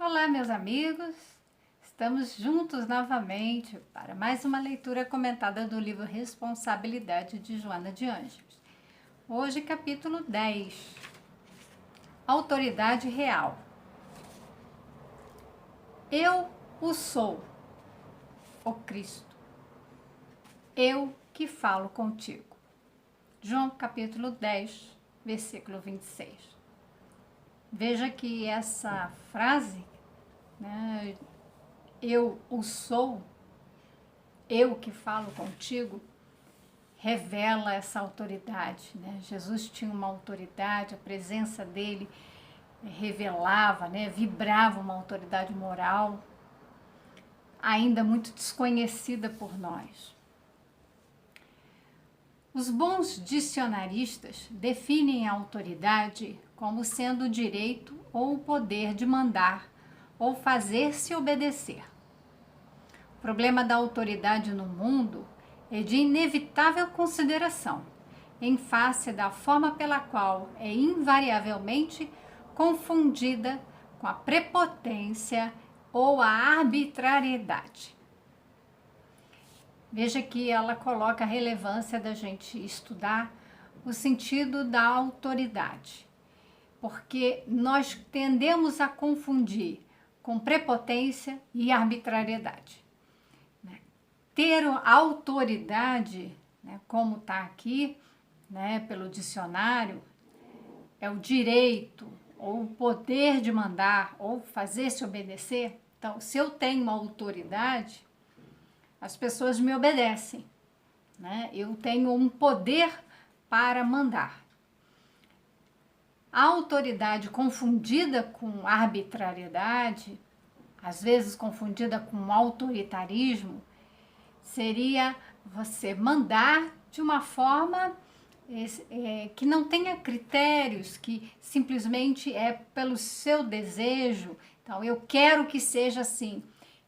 Olá, meus amigos! Estamos juntos novamente para mais uma leitura comentada do livro Responsabilidade de Joana de Ângeles. Hoje, capítulo 10. Autoridade real. Eu o sou, o Cristo. Eu que falo contigo. João, capítulo 10, versículo 26. Veja que essa frase, né, eu o sou, eu que falo contigo, revela essa autoridade, né? Jesus tinha uma autoridade, a presença dele revelava, né, vibrava uma autoridade moral, ainda muito desconhecida por nós. Os bons dicionaristas definem a autoridade como sendo o direito ou o poder de mandar ou fazer-se obedecer. O problema da autoridade no mundo é de inevitável consideração, em face da forma pela qual é invariavelmente confundida com a prepotência ou a arbitrariedade. Veja que ela coloca a relevância da gente estudar o sentido da autoridade, porque nós tendemos a confundir com prepotência e arbitrariedade. Ter autoridade, né, como está aqui, né, pelo dicionário, é o direito ou o poder de mandar ou fazer-se obedecer. Então, se eu tenho uma autoridade, as pessoas me obedecem, né? Eu tenho um poder para mandar. A autoridade confundida com arbitrariedade, às vezes confundida com autoritarismo, seria você mandar de uma forma que não tenha critérios, que simplesmente é pelo seu desejo. Então, eu quero que seja assim.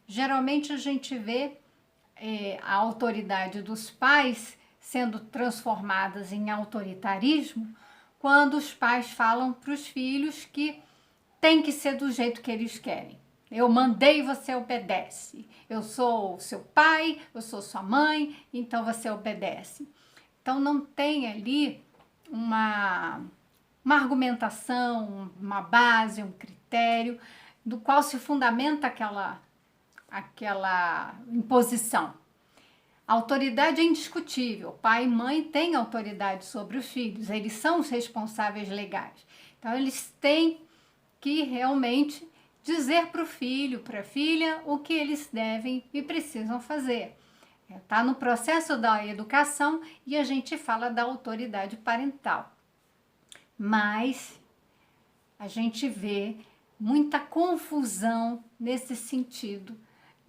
Geralmente a gente vê a autoridade dos pais sendo transformadas em autoritarismo quando os pais falam para os filhos que tem que ser do jeito que eles querem. Eu mandei, você obedece. Eu sou seu pai, eu sou sua mãe, então você obedece. Então não tem ali uma argumentação, uma base, um critério do qual se fundamenta aquela imposição. A autoridade é indiscutível. Pai e mãe têm autoridade sobre os filhos, eles são os responsáveis legais. Então, eles têm que realmente dizer para o filho, para a filha, o que eles devem e precisam fazer. Está no processo da educação e a gente fala da autoridade parental. Mas a gente vê muita confusão nesse sentido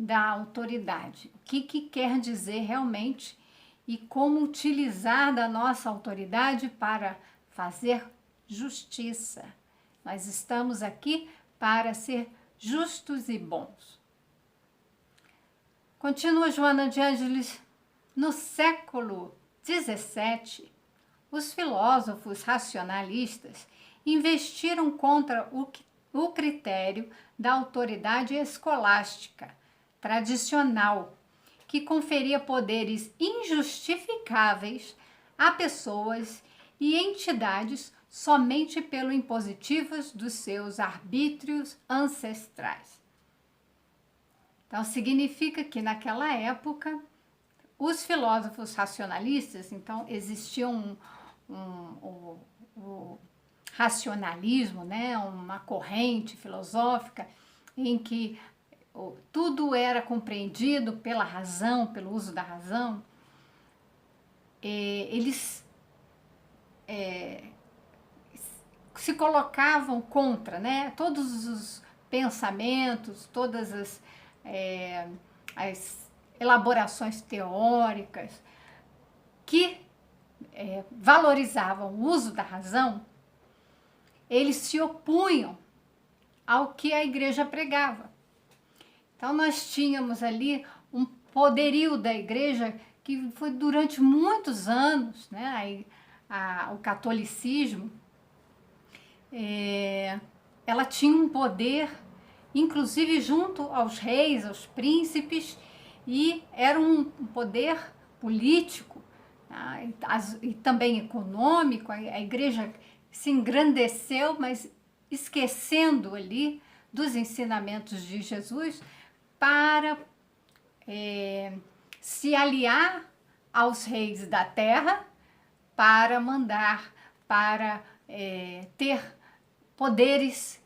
da autoridade. O que quer dizer realmente e como utilizar da nossa autoridade para fazer justiça. Nós estamos aqui para ser justos e bons. Continua Joana de Ângeles. No século XVII, os filósofos racionalistas investiram contra o critério da autoridade escolástica tradicional, que conferia poderes injustificáveis a pessoas e entidades somente pelo impositivos dos seus arbítrios ancestrais. Então, significa que naquela época, os filósofos racionalistas, então, existiam o racionalismo, né, uma corrente filosófica em que tudo era compreendido pela razão, pelo uso da razão. Eles se colocavam contra, né, todos os pensamentos, todas as elaborações teóricas que valorizavam o uso da razão. Eles se opunham ao que a igreja pregava. Então, nós tínhamos ali um poderio da igreja que foi durante muitos anos, né, o catolicismo, ela tinha um poder inclusive junto aos reis, aos príncipes, e era um poder político, tá? E também econômico. A igreja se engrandeceu, mas esquecendo ali dos ensinamentos de Jesus para se aliar aos reis da terra para mandar, para ter poderes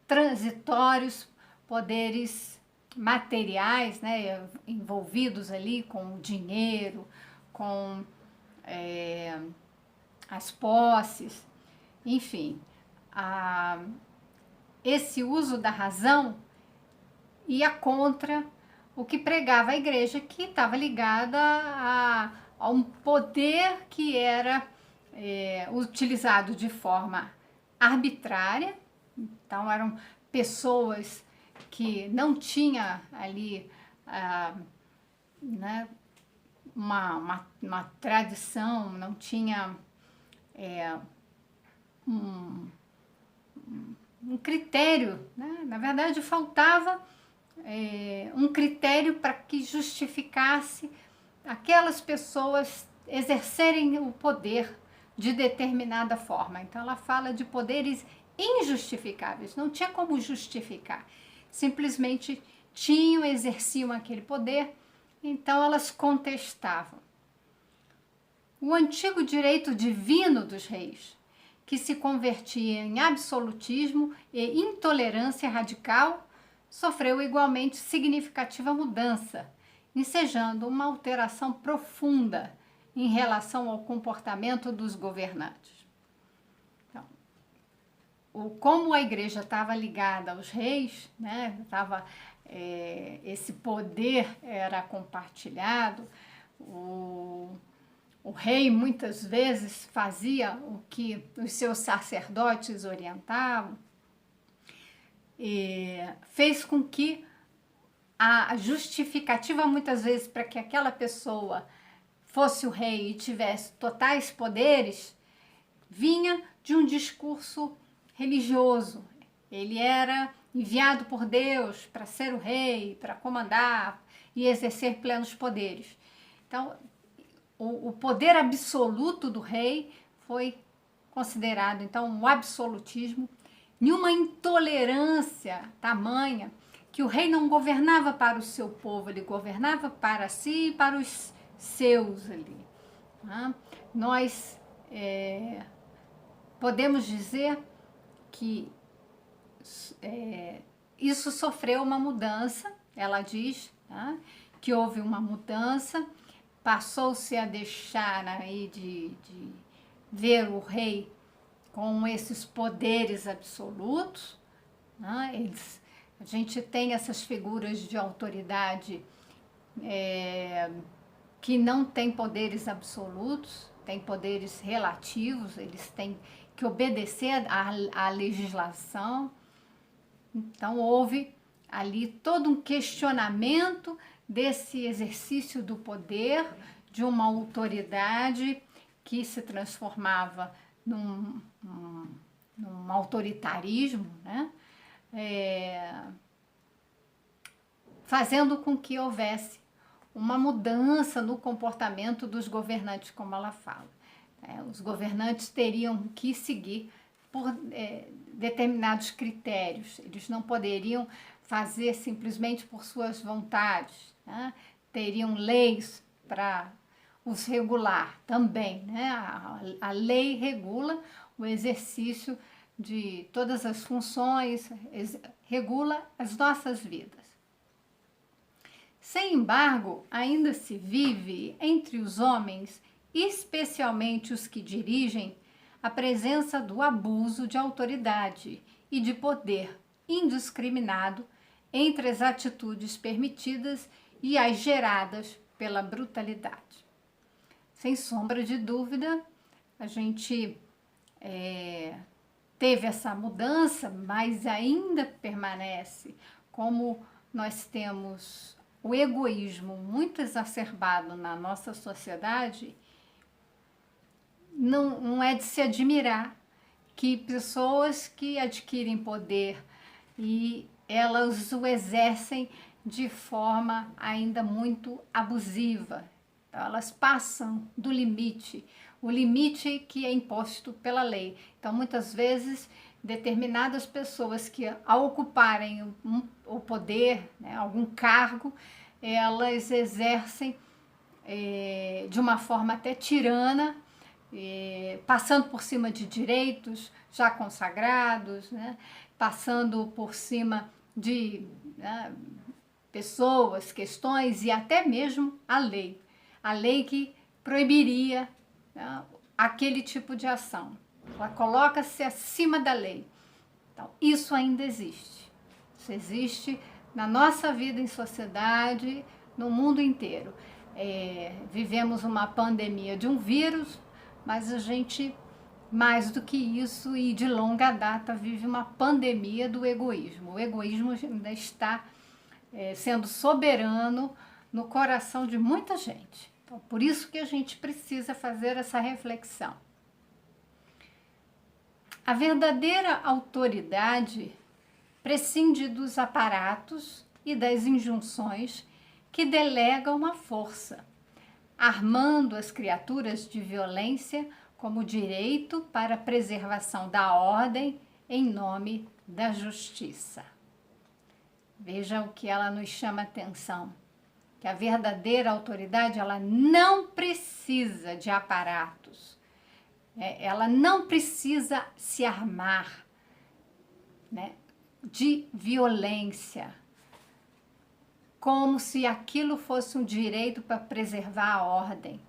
transitórios, poderes materiais, né, envolvidos ali com o dinheiro, com as posses, enfim. Esse uso da razão ia contra o que pregava a igreja, que estava ligada a um poder que era utilizado de forma arbitrária. Então, eram pessoas que não tinham ali né, uma tradição, não tinha um critério, né? Na verdade, faltava um critério para que justificasse aquelas pessoas exercerem o poder de determinada forma. Então, ela fala de poderes injustificáveis, não tinha como justificar, simplesmente tinham, exerciam aquele poder, então elas contestavam. O antigo direito divino dos reis, que se convertia em absolutismo e intolerância radical, sofreu igualmente significativa mudança, ensejando uma alteração profunda em relação ao comportamento dos governantes. Então, como a igreja estava ligada aos reis, né, esse poder era compartilhado, o rei muitas vezes fazia o que os seus sacerdotes orientavam, e fez com que a justificativa muitas vezes para que aquela pessoa fosse o rei e tivesse totais poderes, vinha de um discurso religioso. Ele era enviado por Deus para ser o rei, para comandar e exercer plenos poderes. Então, o poder absoluto do rei foi considerado, então, o absolutismo, e uma intolerância tamanha que o rei não governava para o seu povo, ele governava para si e para os seus ali. Tá? Nós podemos dizer que isso sofreu uma mudança, ela diz, tá? Que houve uma mudança, passou-se a deixar aí de ver o rei com esses poderes absolutos, né? A gente tem essas figuras de autoridade que não têm poderes absolutos, têm poderes relativos, eles têm que obedecer à legislação. Então, houve ali todo um questionamento desse exercício do poder, de uma autoridade que se transformava num autoritarismo, né? Fazendo com que houvesse uma mudança no comportamento dos governantes, como ela fala. Os governantes teriam que seguir por determinados critérios, eles não poderiam fazer simplesmente por suas vontades, né? Teriam leis para os regular também, né? A lei regula o exercício de todas as funções, regula as nossas vidas. Sem embargo, ainda se vive entre os homens, especialmente os que dirigem, a presença do abuso de autoridade e de poder indiscriminado entre as atitudes permitidas e as geradas pela brutalidade. Sem sombra de dúvida, a gente teve essa mudança, mas ainda permanece, como nós temos o egoísmo muito exacerbado na nossa sociedade, não é de se admirar que pessoas que adquirem poder e elas o exercem de forma ainda muito abusiva. Então, elas passam do limite, o limite que é imposto pela lei. Então, muitas vezes, determinadas pessoas que, ao ocuparem o poder, né, algum cargo, elas exercem de uma forma até tirana, passando por cima de direitos já consagrados, né, passando por cima de pessoas, questões e até mesmo a lei. A lei que proibiria aquele tipo de ação. Ela coloca-se acima da lei. Então, isso ainda existe. Isso existe na nossa vida em sociedade, no mundo inteiro. Vivemos uma pandemia de um vírus, mas a gente, mais do que isso e de longa data, vive uma pandemia do egoísmo. O egoísmo ainda está sendo soberano no coração de muita gente. Então, por isso que a gente precisa fazer essa reflexão. A verdadeira autoridade prescinde dos aparatos e das injunções que delegam a força, armando as criaturas de violência como direito para a preservação da ordem em nome da justiça. Veja o que ela nos chama atenção, que a verdadeira autoridade, ela não precisa de aparatos, ela não precisa se armar, né, de violência, como se aquilo fosse um direito para preservar a ordem,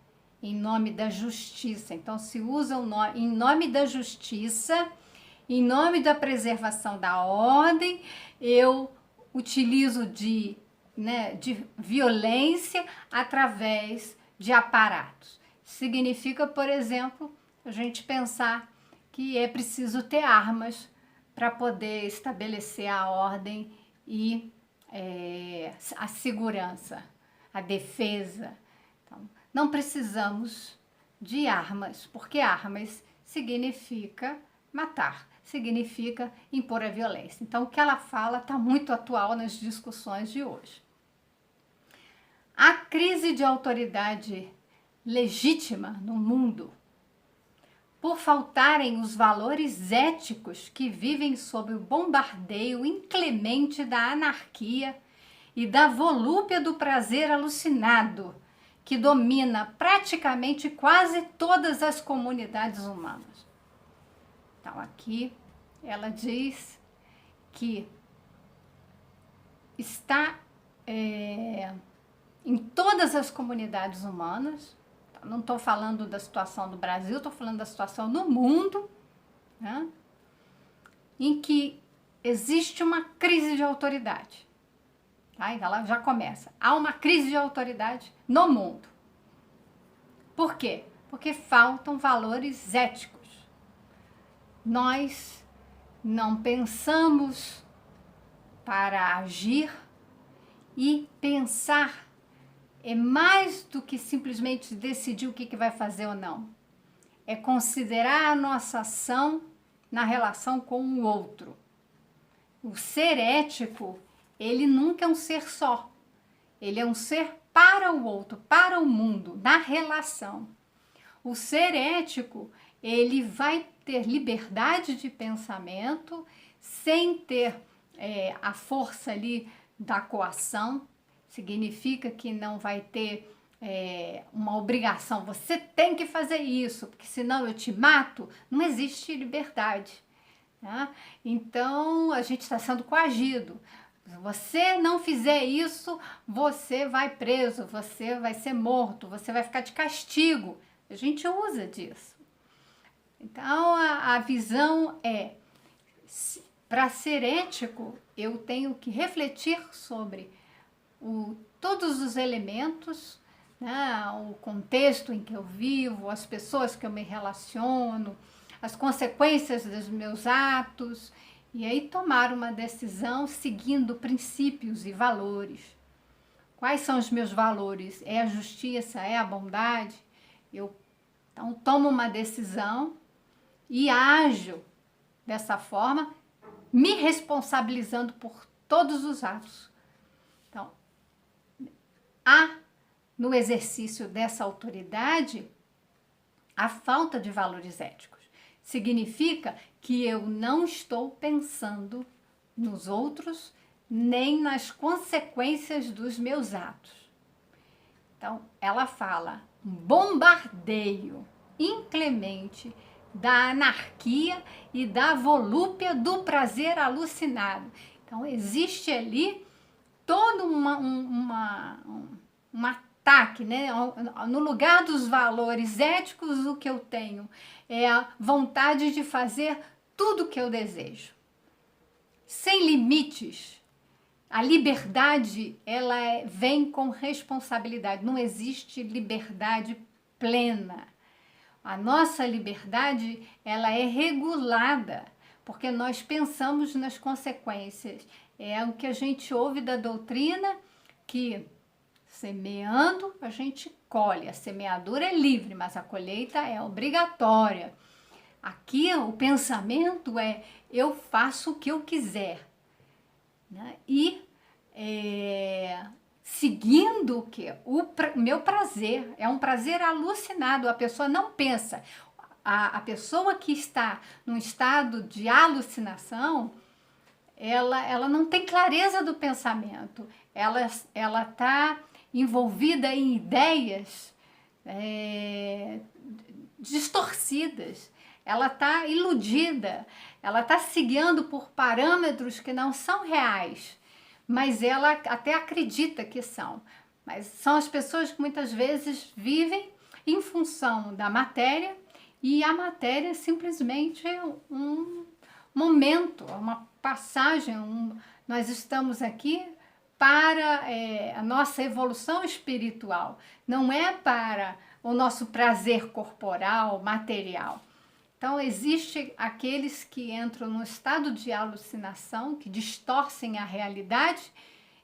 em nome da justiça. Então, se usa em nome da justiça, em nome da preservação da ordem, eu utilizo de violência através de aparatos. Significa, por exemplo, a gente pensar que é preciso ter armas para poder estabelecer a ordem e a segurança, a defesa. Então, não precisamos de armas, porque armas significa matar, significa impor a violência. Então, o que ela fala está muito atual nas discussões de hoje. A crise de autoridade legítima no mundo, por faltarem os valores éticos que vivem sob o bombardeio inclemente da anarquia e da volúpia do prazer alucinado, que domina praticamente quase todas as comunidades humanas. Então, aqui ela diz que está em todas as comunidades humanas. Não estou falando da situação do Brasil, estou falando da situação no mundo, né, em que existe uma crise de autoridade. Tá? Então ela já começa. Há uma crise de autoridade no mundo. Por quê? Porque faltam valores éticos. Nós não pensamos para agir, e pensar é mais do que simplesmente decidir o que vai fazer ou não. É considerar a nossa ação na relação com o outro. O ser ético, ele nunca é um ser só. Ele é um ser para o outro, para o mundo, na relação. O ser ético, ele vai ter liberdade de pensamento sem ter a força ali da coação. Significa que não vai ter uma obrigação, você tem que fazer isso, porque senão eu te mato. Não existe liberdade. Tá? Então, a gente está sendo coagido. Se você não fizer isso, você vai preso, você vai ser morto, você vai ficar de castigo. A gente usa disso. Então, a visão é, para ser ético, eu tenho que refletir sobre todos os elementos, né, o contexto em que eu vivo, as pessoas que eu me relaciono, as consequências dos meus atos, e aí tomar uma decisão seguindo princípios e valores. Quais são os meus valores? É a justiça? É a bondade? Eu então tomo uma decisão e ajo dessa forma, me responsabilizando por todos os atos. Então, há no exercício dessa autoridade a falta de valores éticos. Significa que eu não estou pensando nos outros nem nas consequências dos meus atos. Então, ela fala um bombardeio inclemente da anarquia e da volúpia do prazer alucinado. Então, existe ali todo um ataque, né? No lugar dos valores éticos, o que eu tenho é a vontade de fazer tudo o que eu desejo, sem limites. A liberdade, ela vem com responsabilidade. Não existe liberdade plena. A nossa liberdade, ela é regulada, porque nós pensamos nas consequências. É o que a gente ouve da doutrina, que semeando a gente colhe. A semeadura é livre, mas a colheita é obrigatória. Aqui o pensamento é: eu faço o que eu quiser, né? E seguindo o que? Meu prazer. É um prazer alucinado. A pessoa não pensa. A pessoa que está num estado de alucinação, ela não tem clareza do pensamento. Ela está envolvida em ideias distorcidas. Ela está iludida. Ela está seguindo por parâmetros que não são reais, mas ela até acredita que são. Mas são as pessoas que muitas vezes vivem em função da matéria, e a matéria simplesmente é um momento, uma passagem. Nós estamos aqui para a nossa evolução espiritual, não é para o nosso prazer corporal, material. Então, existem aqueles que entram no estado de alucinação, que distorcem a realidade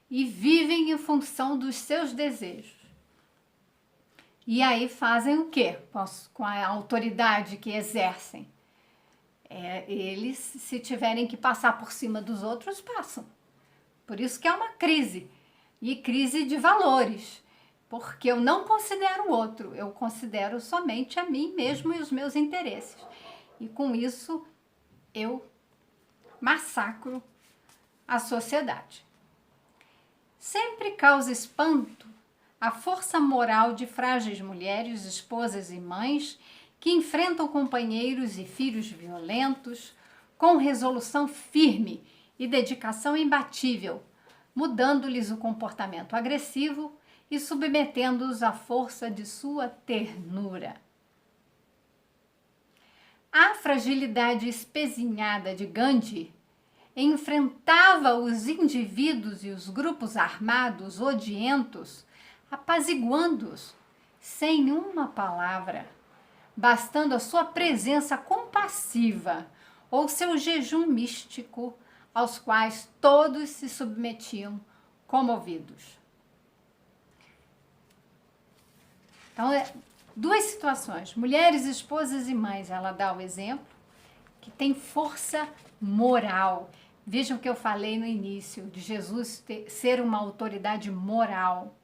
e vivem em função dos seus desejos. E aí fazem o quê com a autoridade que exercem? Eles, se tiverem que passar por cima dos outros, passam. Por isso que é uma crise, e crise de valores, porque eu não considero o outro, eu considero somente a mim mesmo e os meus interesses. E com isso eu massacro a sociedade. Sempre causa espanto a força moral de frágeis mulheres, esposas e mães que enfrentam companheiros e filhos violentos com resolução firme e dedicação imbatível, mudando-lhes o comportamento agressivo e submetendo-os à força de sua ternura. A fragilidade espezinhada de Gandhi enfrentava os indivíduos e os grupos armados odientos, apaziguando-os sem uma palavra, bastando a sua presença compassiva ou seu jejum místico, aos quais todos se submetiam comovidos. Então, duas situações: mulheres, esposas e mães. Ela dá o exemplo que tem força moral. Vejam o que eu falei no início, de Jesus ser uma autoridade moral.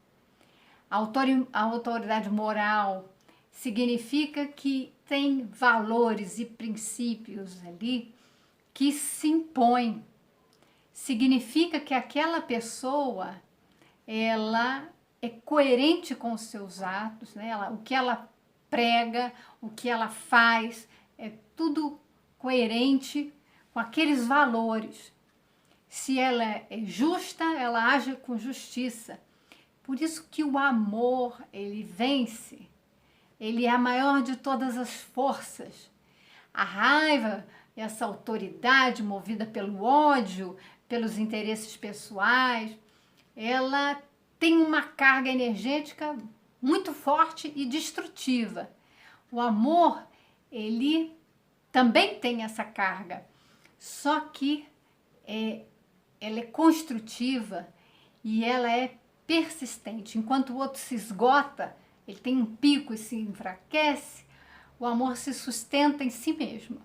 A autoridade moral significa que tem valores e princípios ali que se impõem. Significa que aquela pessoa, ela é coerente com os seus atos, né? O que ela prega, o que ela faz, é tudo coerente com aqueles valores. Se ela é justa, ela age com justiça. Por isso que o amor, ele vence. Ele é a maior de todas as forças. A raiva, essa autoridade movida pelo ódio, pelos interesses pessoais, ela tem uma carga energética muito forte e destrutiva. O amor, ele também tem essa carga, só que ela é construtiva e ela é persistente. Enquanto o outro se esgota, ele tem um pico e se enfraquece, o amor se sustenta em si mesmo.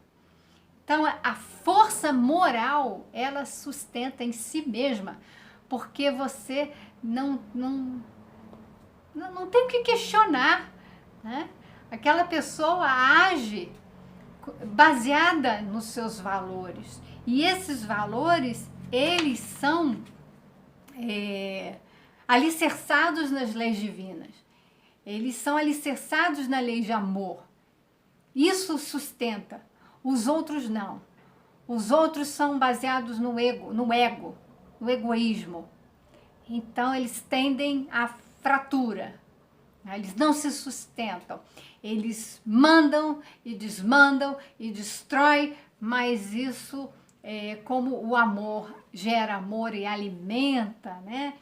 Então, a força moral, ela sustenta em si mesma, porque você não tem o que questionar, né? Aquela pessoa age baseada nos seus valores. E esses valores, eles são alicerçados nas leis divinas. Eles são alicerçados na lei de amor. Isso sustenta. Os outros não. Os outros são baseados no egoísmo. Então, eles tendem à fratura. Eles não se sustentam. Eles mandam e desmandam e destroem, mas isso, como o amor gera amor e alimenta, né?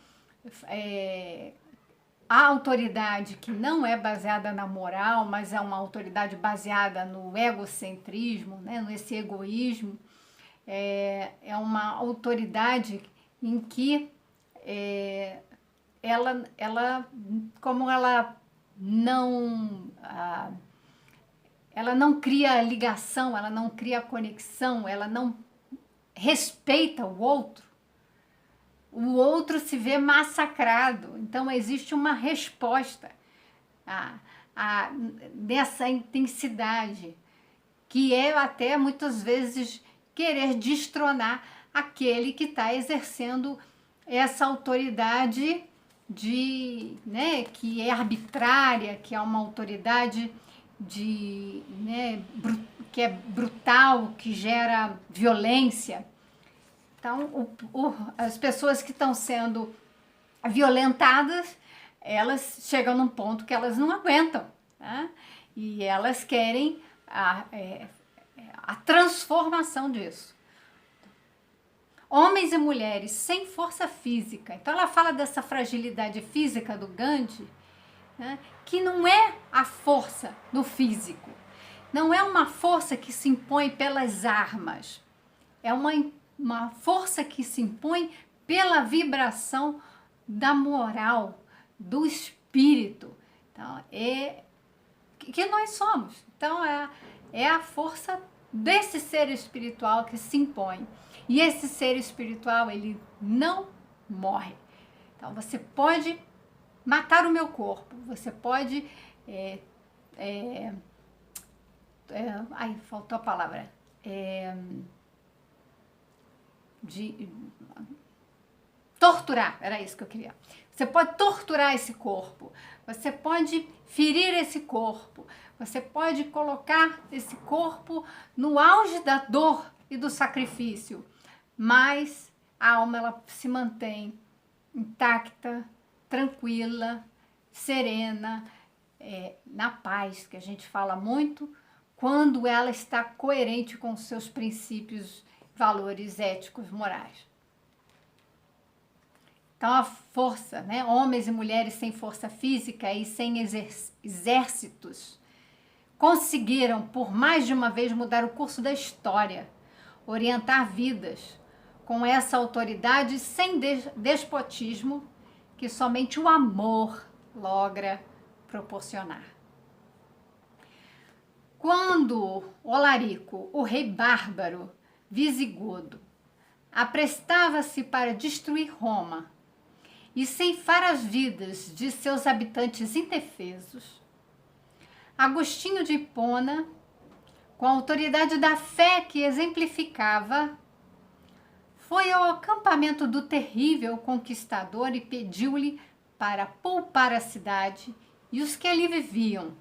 A autoridade que não é baseada na moral, mas é uma autoridade baseada no egocentrismo, né? Nesse egoísmo, é uma autoridade em que como ela não cria ligação, ela não cria conexão, ela não respeita o outro se vê massacrado. Então, existe uma resposta dessa intensidade, que é até muitas vezes querer destronar aquele que está exercendo essa autoridade que é arbitrária, que é uma autoridade que é brutal, que gera violência. Então, as pessoas que estão sendo violentadas, elas chegam num ponto que elas não aguentam, né? E elas querem a transformação disso. Homens e mulheres sem força física. Então, ela fala dessa fragilidade física do Gandhi, né? Que não é a força do físico. Não é uma força que se impõe pelas armas. É uma força que se impõe pela vibração da moral, do espírito. Então, que nós somos. Então, é a força desse ser espiritual que se impõe. E esse ser espiritual, ele não morre. Então, você pode matar o meu corpo, você pode... faltou a palavra. Torturar, era isso que eu queria. Você pode torturar esse corpo, você pode ferir esse corpo, você pode colocar esse corpo no auge da dor e do sacrifício, mas a alma ela se mantém intacta, tranquila, serena, na paz, que a gente fala muito, quando ela está coerente com os seus princípios, valores éticos, morais. Então, a força, né? Homens e mulheres sem força física e sem exércitos conseguiram, por mais de uma vez, mudar o curso da história, orientar vidas com essa autoridade sem despotismo que somente o amor logra proporcionar. Quando Olarico, o rei bárbaro visigodo, aprestava-se para destruir Roma e ceifar as vidas de seus habitantes indefesos, Agostinho de Hipona, com a autoridade da fé que exemplificava, foi ao acampamento do terrível conquistador e pediu-lhe para poupar a cidade e os que ali viviam,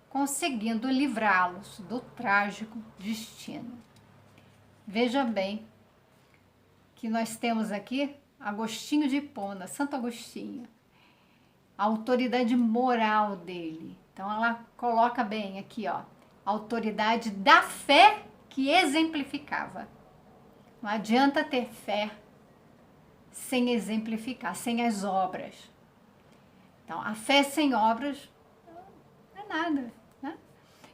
conseguindo livrá-los do trágico destino. Veja bem que nós temos aqui Agostinho de Hipona, Santo Agostinho, a autoridade moral dele. Então, ela coloca bem aqui, ó, a autoridade da fé que exemplificava. Não adianta ter fé sem exemplificar, sem as obras. Então, a fé sem obras não é nada, né?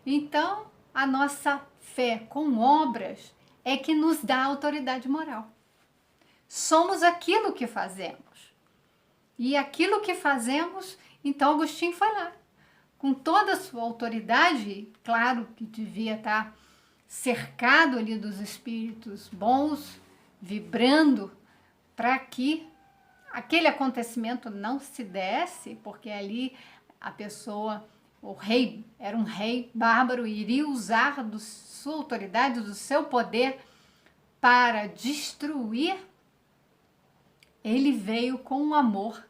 Então, a nossa fé com obras é que nos dá autoridade moral. Somos aquilo que fazemos. E aquilo que fazemos, então Agostinho foi lá. Com toda a sua autoridade, claro que devia estar cercado ali dos espíritos bons, vibrando para que aquele acontecimento não se desse, porque ali a pessoa, o rei, era um rei bárbaro e iria usar da sua autoridade, do seu poder para destruir. Ele veio com um amor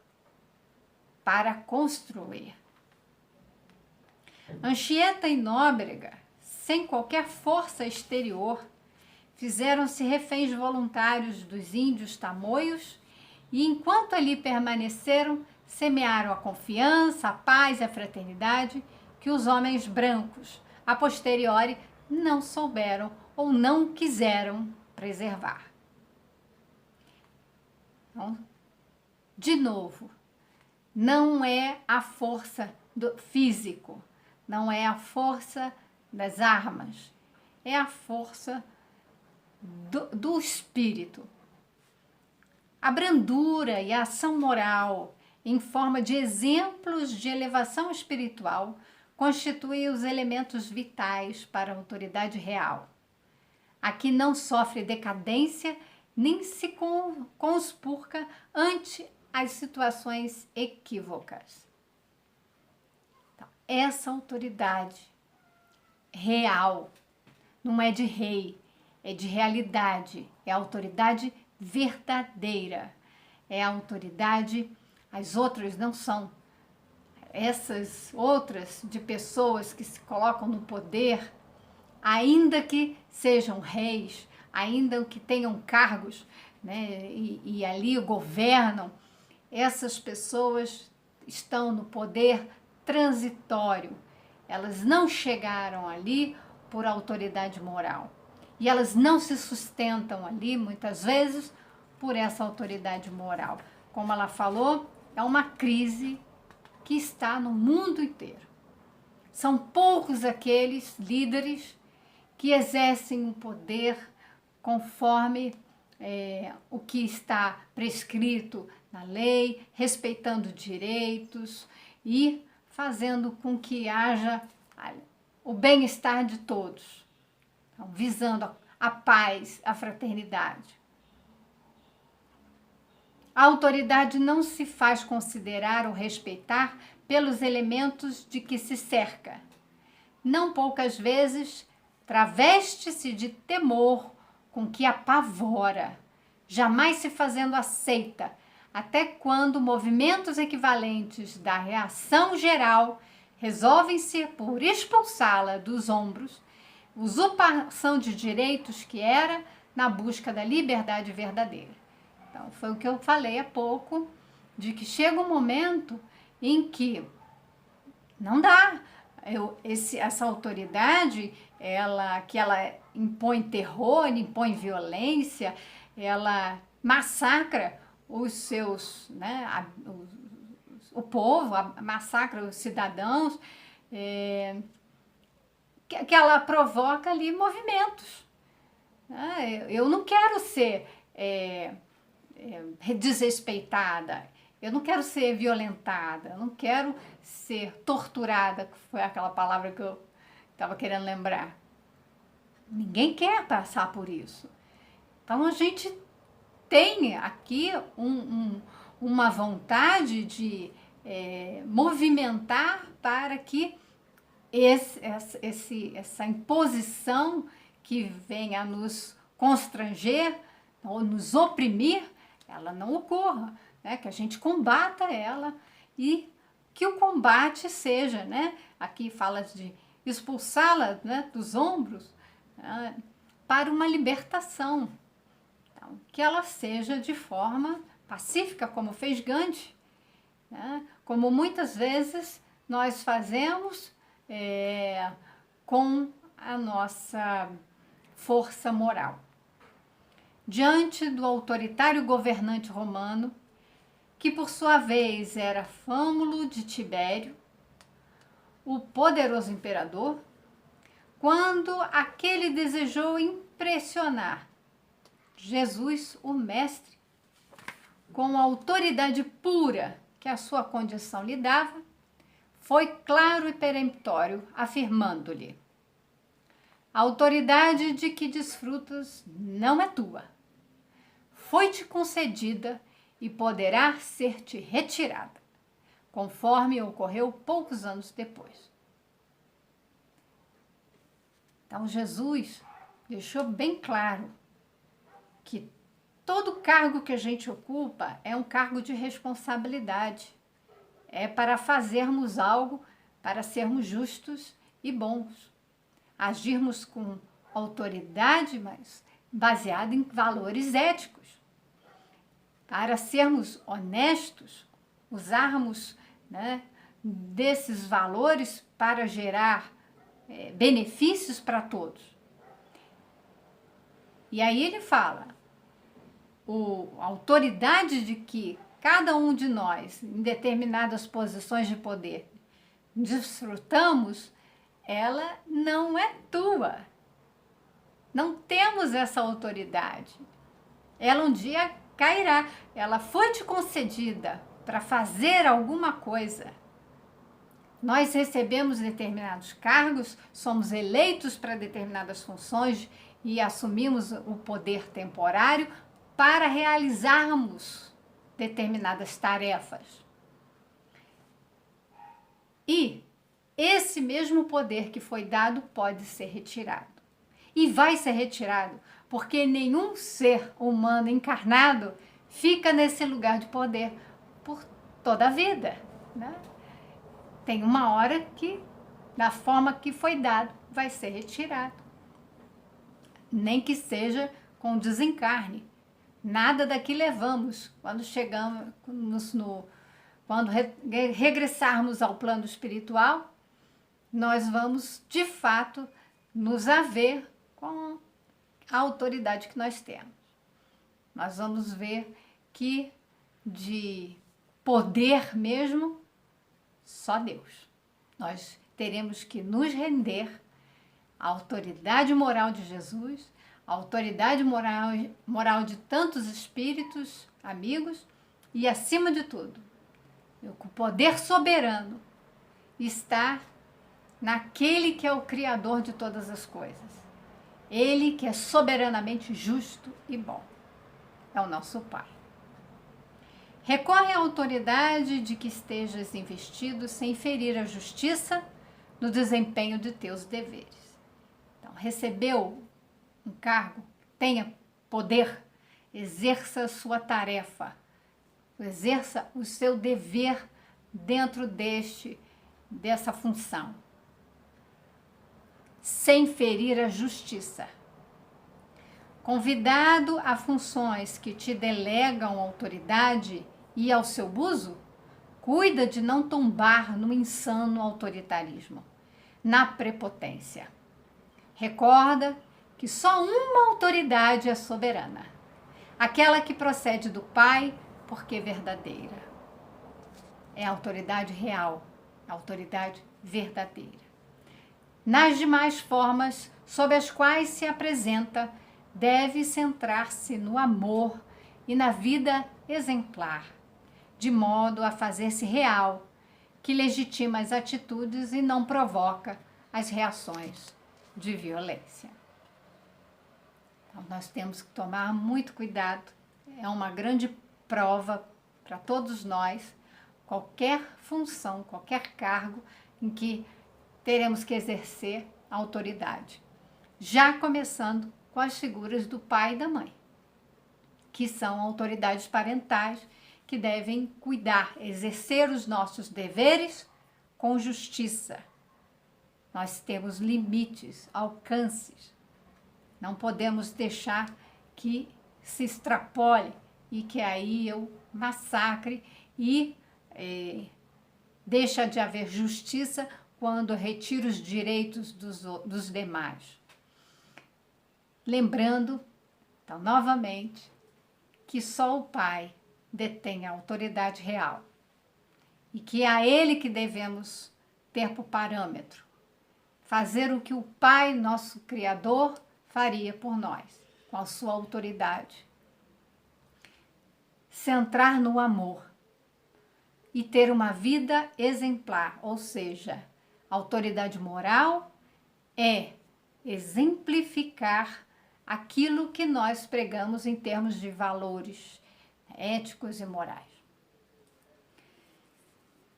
para construir. Anchieta e Nóbrega, sem qualquer força exterior, fizeram-se reféns voluntários dos índios tamoios e, enquanto ali permaneceram, semearam a confiança, a paz e a fraternidade que os homens brancos, a posteriori, não souberam ou não quiseram preservar. Então, de novo, não é a força do físico, não é a força das armas, é a força do espírito. A brandura e a ação moral, em forma de exemplos de elevação espiritual, constituem os elementos vitais para a autoridade real. Aqui não sofre decadência nem se conspurca ante as situações equívocas. Então, essa autoridade real não é de rei, é de realidade, é a autoridade verdadeira, é a autoridade, as outras não são. Essas outras de pessoas que se colocam no poder, ainda que sejam reis, ainda que tenham cargos, né, e ali governam, essas pessoas estão no poder transitório. Elas não chegaram ali por autoridade moral. E elas não se sustentam ali, muitas vezes, por essa autoridade moral. Como ela falou, é uma crise que está no mundo inteiro. São poucos aqueles líderes que exercem um poder conforme o que está prescrito na lei, respeitando direitos e fazendo com que haja o bem-estar de todos, então, visando a paz, a fraternidade. A autoridade não se faz considerar ou respeitar pelos elementos de que se cerca. Não poucas vezes traveste-se de temor com que apavora, jamais se fazendo aceita, até quando movimentos equivalentes da reação geral resolvem-se por expulsá-la dos ombros, usurpação de direitos que era na busca da liberdade verdadeira. Então, foi o que eu falei há pouco, de que chega um momento em que não dá. Essa autoridade, que ela impõe terror, impõe violência, ela massacra os seus, né, o povo, massacra os cidadãos, que ela provoca ali movimentos. Eu não quero ser desrespeitada, eu não quero ser violentada, eu não quero ser torturada, que foi aquela palavra que eu estava querendo lembrar. Ninguém quer passar por isso. Então a gente tem aqui uma vontade de movimentar para que essa imposição que vem a nos constranger ou nos oprimir, ela não ocorra, né? Que a gente combata ela e que o combate seja, né? Aqui fala de expulsá-la, né, dos ombros, né, para uma libertação. Então, que ela seja de forma pacífica, como fez Gandhi, né? Como muitas vezes nós fazemos com a nossa força moral. Diante do autoritário governante romano, que por sua vez era Fâmulo de Tibério, o poderoso imperador, quando aquele desejou impressionar Jesus, o Mestre, com a autoridade pura que a sua condição lhe dava, foi claro e peremptório, afirmando-lhe: A autoridade de que desfrutas não é tua. Foi-te concedida e poderá ser-te retirada, conforme ocorreu poucos anos depois. Então, Jesus deixou bem claro que todo cargo que a gente ocupa é um cargo de responsabilidade. É para fazermos algo, para sermos justos e bons. Agirmos com autoridade, mas baseado em valores éticos. Para sermos honestos, usarmos, né, desses valores para gerar benefícios para todos. E aí ele fala, a autoridade de que cada um de nós, em determinadas posições de poder, desfrutamos, ela não é tua. Não temos essa autoridade. Ela um dia cairá. Ela foi te concedida para fazer alguma coisa. Nós recebemos determinados cargos, somos eleitos para determinadas funções e assumimos o poder temporário para realizarmos determinadas tarefas. E esse mesmo poder que foi dado pode ser retirado. E vai ser retirado, porque nenhum ser humano encarnado fica nesse lugar de poder por toda a vida, né? Tem uma hora que, da forma que foi dado, vai ser retirado. Nem que seja com desencarne. Nada daqui levamos quando chegamos quando regressarmos ao plano espiritual, nós vamos, de fato, nos haver com a autoridade que nós temos. Nós vamos ver que de poder mesmo, só Deus. Nós teremos que nos render à autoridade moral de Jesus, à autoridade moral de tantos espíritos, amigos, e acima de tudo, o poder soberano está naquele que é o Criador de todas as coisas. Ele que é soberanamente justo e bom. É o nosso Pai. Recorre à autoridade de que estejas investido sem ferir a justiça no desempenho de teus deveres. Então, recebeu um cargo, tenha poder, exerça a sua tarefa, exerça o seu dever dentro dessa função, sem ferir a justiça. Convidado a funções que te delegam autoridade e ao seu uso, cuida de não tombar no insano autoritarismo, na prepotência. Recorda que só uma autoridade é soberana, aquela que procede do Pai, porque verdadeira. É a autoridade real, a autoridade verdadeira. Nas demais formas sob as quais se apresenta, deve centrar-se no amor e na vida exemplar, de modo a fazer-se real, que legitima as atitudes e não provoca as reações de violência. Então, nós temos que tomar muito cuidado. É uma grande prova para todos nós, qualquer função, qualquer cargo em que teremos que exercer a autoridade. Já começando com as figuras do pai e da mãe, que são autoridades parentais que devem cuidar, exercer os nossos deveres com justiça. Nós temos limites, alcances. Não podemos deixar que se extrapole e que aí eu massacre e deixa de haver justiça quando retira os direitos dos demais. Lembrando, então, novamente, que só o Pai detém a autoridade real e que é a Ele que devemos ter por parâmetro, fazer o que o Pai, nosso Criador, faria por nós, com a sua autoridade. Centrar no amor e ter uma vida exemplar, ou seja, a autoridade moral é exemplificar aquilo que nós pregamos em termos de valores éticos e morais.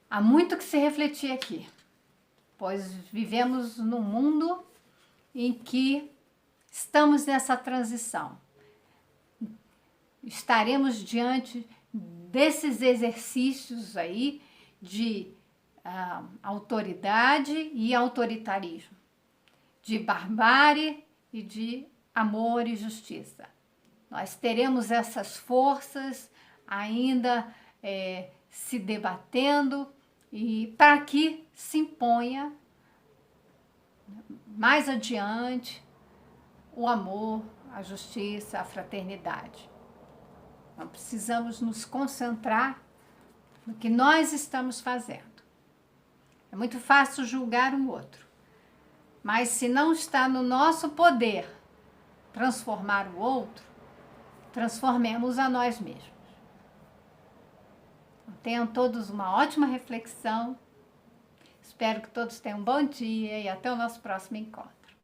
Há muito que se refletir aqui, pois vivemos num mundo em que estamos nessa transição. Estaremos diante desses exercícios aí de autoridade e autoritarismo, de barbárie e de amor e justiça. Nós teremos essas forças ainda se debatendo e para que se imponha mais adiante o amor, a justiça, a fraternidade. Então, precisamos nos concentrar no que nós estamos fazendo. É muito fácil julgar um outro, mas se não está no nosso poder transformar o outro, transformemos a nós mesmos. Tenham todos uma ótima reflexão. Espero que todos tenham um bom dia e até o nosso próximo encontro.